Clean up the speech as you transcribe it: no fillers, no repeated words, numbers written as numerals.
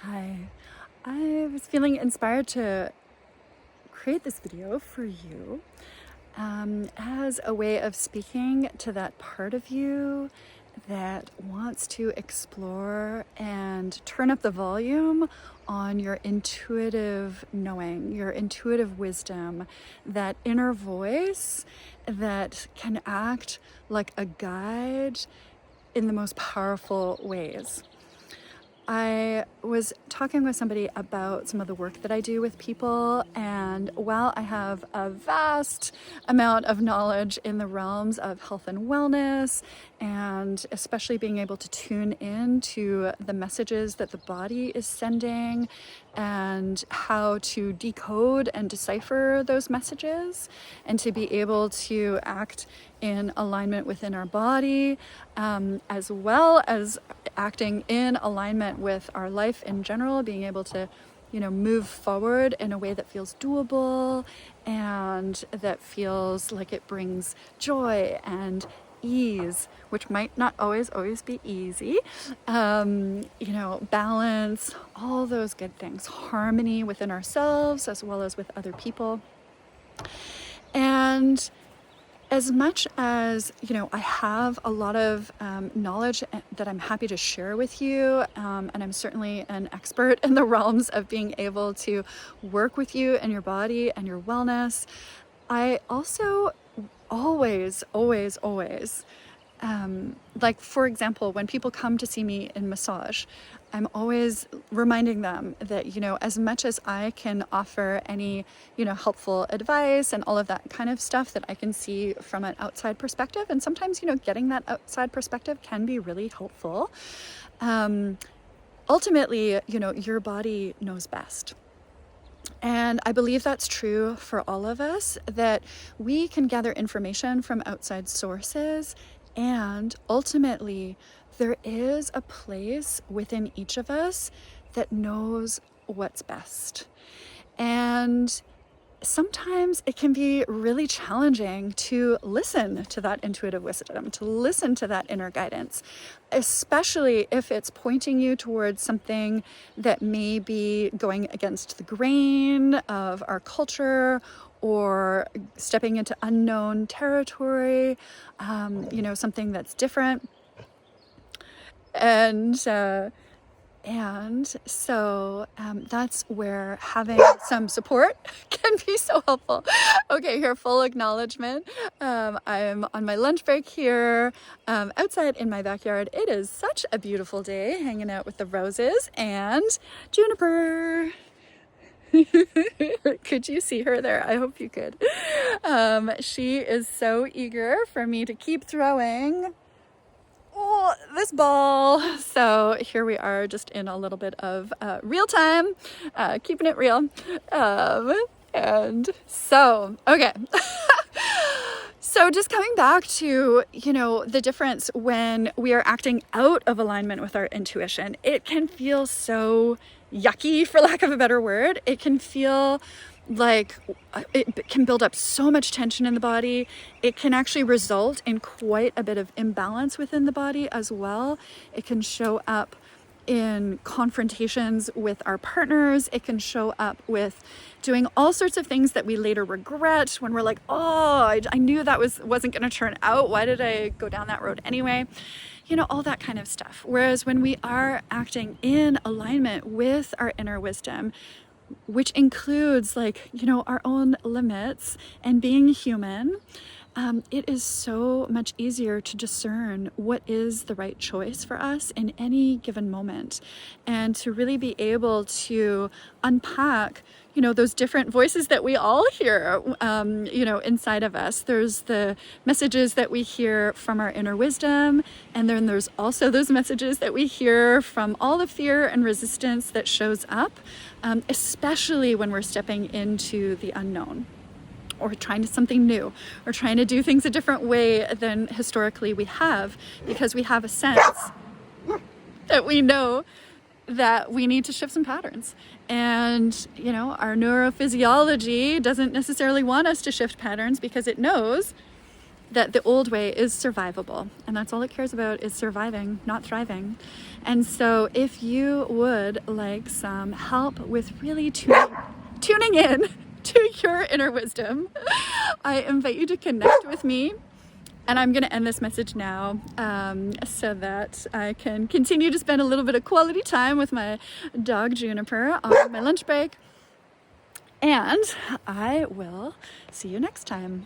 Hi, I was feeling inspired to create this video for you as a way of speaking to that part of you that wants to explore and turn up the volume on your intuitive knowing, your intuitive wisdom, that inner voice that can act like a guide in the most powerful ways. I was talking with somebody about some of the work that I do with people, and while I have a vast amount of knowledge in the realms of health and wellness, and especially being able to tune in to the messages that the body is sending and how to decode and decipher those messages, and to be able to act in alignment within our body, as well as acting in alignment with our life in general, being able to, move forward in a way that feels doable and that feels like it brings joy and ease, which might not always be easy, balance, all those good things, harmony within ourselves as well as with other people. And as much as, I have a lot of knowledge that I'm happy to share with you, and I'm certainly an expert in the realms of being able to work with you and your body and your wellness, I also always, like, for example, when people come to see me in massage, I'm always reminding them that, as much as I can offer any, helpful advice and all of that kind of stuff that I can see from an outside perspective, and sometimes, getting that outside perspective can be really helpful. Ultimately, your body knows best. And I believe that's true for all of us, that we can gather information from outside sources, and ultimately there is a place within each of us that knows what's best. And sometimes it can be really challenging to listen to that intuitive wisdom, to listen to that inner guidance, especially if it's pointing you towards something that may be going against the grain of our culture, or stepping into unknown territory, something that's different. And so that's where having some support can be so helpful. Okay, here, full acknowledgement. I'm on my lunch break here outside in my backyard. It is such a beautiful day, hanging out with the roses and Juniper. Could you see her there? I hope you could. She is so eager for me to keep throwing this ball. So here we are, just in a little bit of real time, keeping it real. And so, okay. So just coming back to, the difference when we are acting out of alignment with our intuition, it can feel so yucky, for lack of a better word. It can feel like it can build up so much tension in the body. It can actually result in quite a bit of imbalance within the body as well. It can show up in confrontations with our partners. It can show up with doing all sorts of things that we later regret, when we're like, I knew that wasn't going to turn out. Why did I go down that road anyway? All that kind of stuff. Whereas when we are acting in alignment with our inner wisdom, which includes our own limits and being human, it is so much easier to discern what is the right choice for us in any given moment, and to really be able to unpack those different voices that we all hear inside of us. There's the messages that we hear from our inner wisdom, and then there's also those messages that we hear from all the fear and resistance that shows up, especially when we're stepping into the unknown, or trying to something new, or trying to do things a different way than historically we have, because we have a sense that we know that we need to shift some patterns. And, our neurophysiology doesn't necessarily want us to shift patterns, because it knows that the old way is survivable, and that's all it cares about, is surviving, not thriving. And so if you would like some help with really tuning in to your inner wisdom, I invite you to connect with me. And I'm going to end this message now so that I can continue to spend a little bit of quality time with my dog Juniper on my lunch break. And I will see you next time.